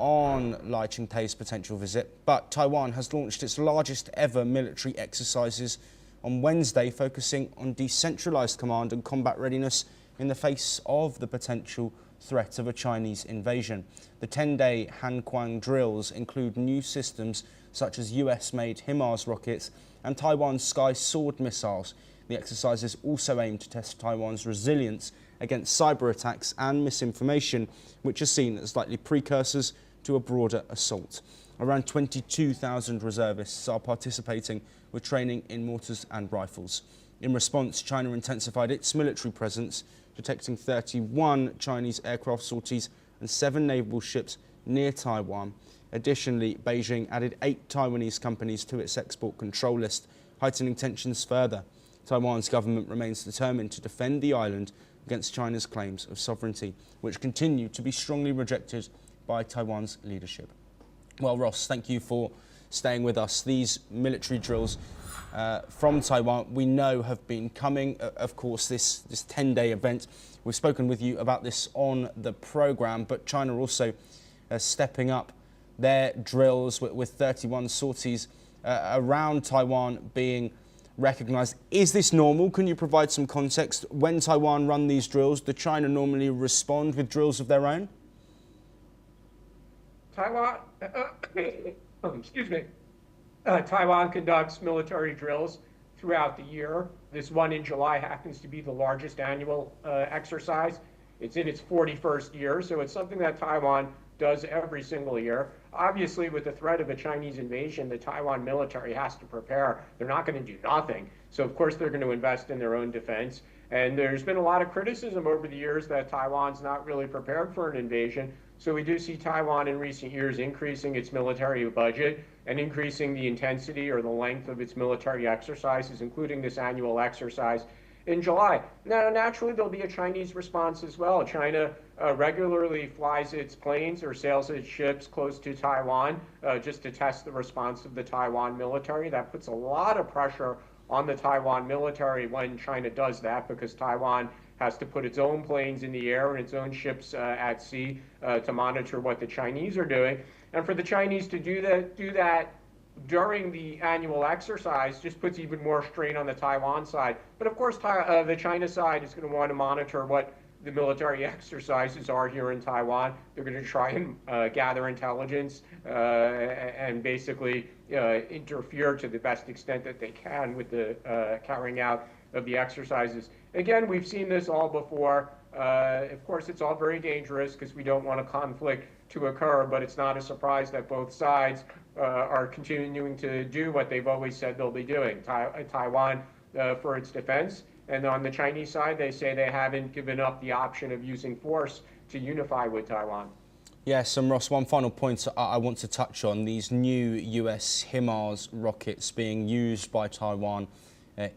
on Lai Ching-te's potential visit, but Taiwan has launched its largest ever military exercises on Wednesday, focusing on decentralized command and combat readiness in the face of the potential threat of a Chinese invasion. The 10-day Hanquang drills include new systems such as US-made HIMARS rockets and Taiwan's Sky Sword missiles. The exercises also aim to test Taiwan's resilience against cyber attacks and misinformation, which are seen as likely precursors to a broader assault. Around 22,000 reservists are participating with training in mortars and rifles. In response, China intensified its military presence, detecting 31 Chinese aircraft sorties and 7 naval ships near Taiwan. Additionally, Beijing added 8 Taiwanese companies to its export control list, heightening tensions further. Taiwan's government remains determined to defend the island against China's claims of sovereignty, which continue to be strongly rejected by Taiwan's leadership. Well, Ross, thank you for staying with us. These military drills from Taiwan, we know, have been coming. Of course, this 10-day event, we've spoken with you about this on the programme, but China also stepping up their drills with 31 sorties around Taiwan being recognised. Is this normal? Can you provide some context? When Taiwan run these drills, do China normally respond with drills of their own? Taiwan, excuse me. Taiwan conducts military drills throughout the year. This one in July happens to be the largest annual exercise. It's in its 41st year, so it's something that Taiwan does every single year. Obviously, with the threat of a Chinese invasion, the Taiwan military has to prepare. They're not going to do nothing. So, of course, they're going to invest in their own defense. And there's been a lot of criticism over the years that Taiwan's not really prepared for an invasion. So we do see Taiwan in recent years increasing its military budget and increasing the intensity or the length of its military exercises, including this annual exercise in July. Now, naturally, there'll be a Chinese response as well. China regularly flies its planes or sails its ships close to Taiwan just to test the response of the Taiwan military. That puts a lot of pressure on the Taiwan military when China does that, because Taiwan has to put its own planes in the air and its own ships at sea to monitor what the Chinese are doing. And for the Chinese to do that during the annual exercise just puts even more strain on the Taiwan side. But of course, the China side is going to want to monitor what the military exercises are here in Taiwan. They're going to try and gather intelligence and basically interfere to the best extent that they can with the carrying out of the exercises. Again, we've seen this all before. Of course, it's all very dangerous because we don't want a conflict to occur, but it's not a surprise that both sides are continuing to do what they've always said they'll be doing. Taiwan for its defense, and on the Chinese side, they say they haven't given up the option of using force to unify with Taiwan. Yes, and Ross, one final point I want to touch on, these new US HIMARS rockets being used by Taiwan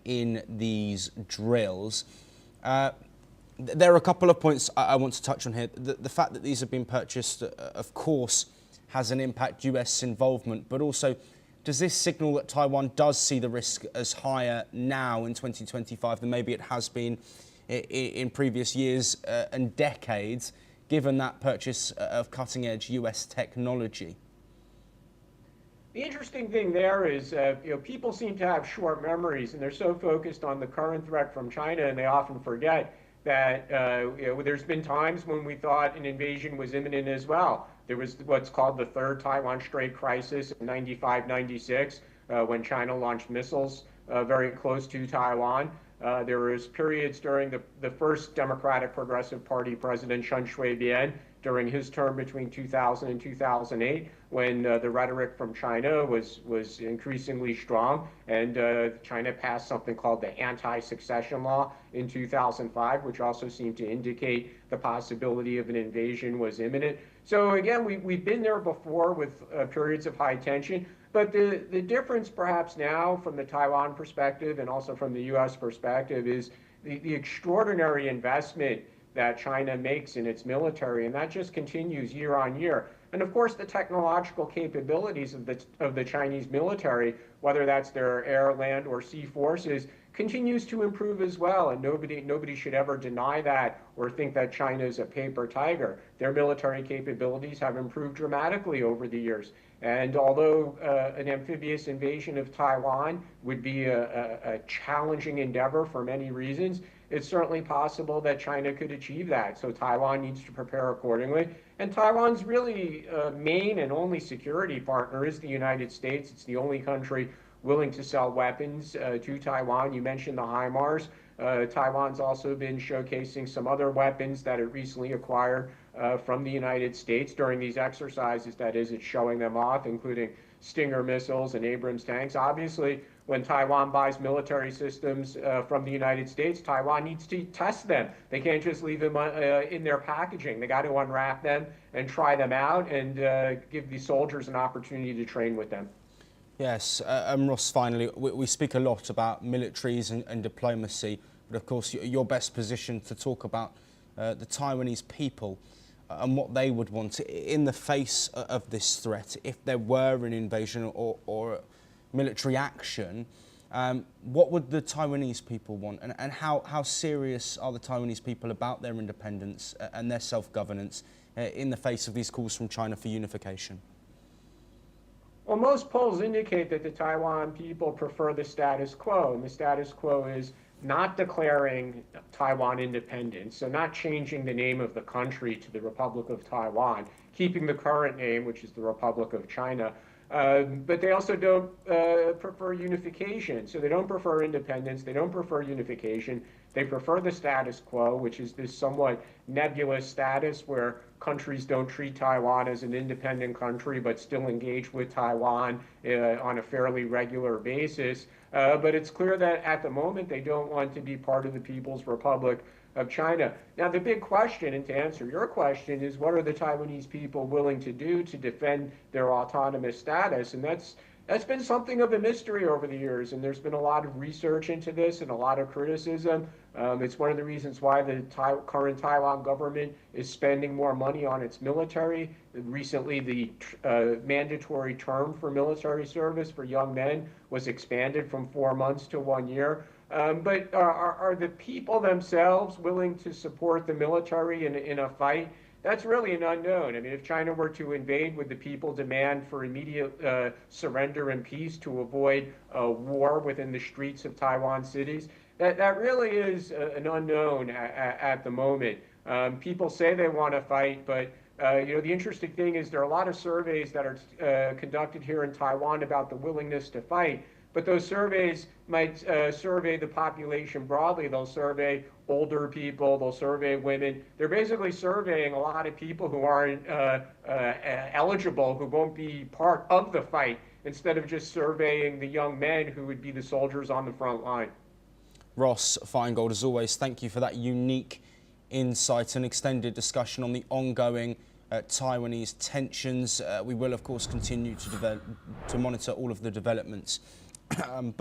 in these drills. There are a couple of points I want to touch on here. The fact that these have been purchased, of course, has an impact, US involvement, but also does this signal that Taiwan does see the risk as higher now in 2025 than maybe it has been in previous years and decades, given that purchase of cutting-edge US technology? The interesting thing there is, people seem to have short memories, and they're so focused on the current threat from China, and they often forget that there's been times when we thought an invasion was imminent as well. There was what's called the third Taiwan Strait crisis in 95, 96, when China launched missiles very close to Taiwan. There was periods during the first Democratic Progressive Party president, Chen Shui-bian, during his term between 2000 and 2008, when the rhetoric from China was increasingly strong, and China passed something called the anti-succession law in 2005, which also seemed to indicate the possibility of an invasion was imminent. So again, we've been there before with periods of high tension, but the difference perhaps now from the Taiwan perspective and also from the US perspective is the extraordinary investment that China makes in its military, and that just continues year on year. And of course, the technological capabilities of the Chinese military, whether that's their air, land, or sea forces, continues to improve as well, and nobody should ever deny that or think that China is a paper tiger. Their military capabilities have improved dramatically over the years. And although an amphibious invasion of Taiwan would be a challenging endeavor for many reasons, it's certainly possible that China could achieve that. So Taiwan needs to prepare accordingly. And Taiwan's really main and only security partner is the United States. It's the only country willing to sell weapons to Taiwan. You mentioned the HIMARS. Taiwan's also been showcasing some other weapons that it recently acquired from the United States during these exercises. That is, it's showing them off, including Stinger missiles and Abrams tanks. Obviously, when Taiwan buys military systems from the United States, Taiwan needs to test them. They can't just leave them in their packaging. They got to unwrap them and try them out and give the soldiers an opportunity to train with them. Yes, Ross, finally, we speak a lot about militaries and diplomacy, but of course you're best positioned to talk about the Taiwanese people and what they would want in the face of this threat. If there were an invasion or military action, what would the Taiwanese people want, and how serious are the Taiwanese people about their independence and their self-governance in the face of these calls from China for unification? Well, most polls indicate that the Taiwan people prefer the status quo, and the status quo is not declaring Taiwan independence, so not changing the name of the country to the Republic of Taiwan, keeping the current name, which is the Republic of China. But they also don't prefer unification. So they don't prefer independence. They don't prefer unification. They prefer the status quo, which is this somewhat nebulous status where countries don't treat Taiwan as an independent country, but still engage with Taiwan on a fairly regular basis. But it's clear that at the moment they don't want to be part of the People's Republic of China. Now, the big question, and to answer your question, is what are the Taiwanese people willing to do to defend their autonomous status? And that's been something of a mystery over the years, and there's been a lot of research into this and a lot of criticism. It's one of the reasons why the current Taiwan government is spending more money on its military. Recently, the mandatory term for military service for young men was expanded from 4 months to 1 year. But are the people themselves willing to support the military in a fight? That's really an unknown. I mean, if China were to invade, would the people demand for immediate surrender and peace to avoid war within the streets of Taiwan cities? That really is an unknown at the moment. People say they want to fight, but the interesting thing is there are a lot of surveys that are conducted here in Taiwan about the willingness to fight. But those surveys might survey the population broadly. They'll survey older people, they'll survey women. They're basically surveying a lot of people who aren't eligible, who won't be part of the fight, instead of just surveying the young men who would be the soldiers on the front line. Ross Feingold, as always, thank you for that unique insight and extended discussion on the ongoing Taiwanese tensions. We will, of course, continue to monitor all of the developments. But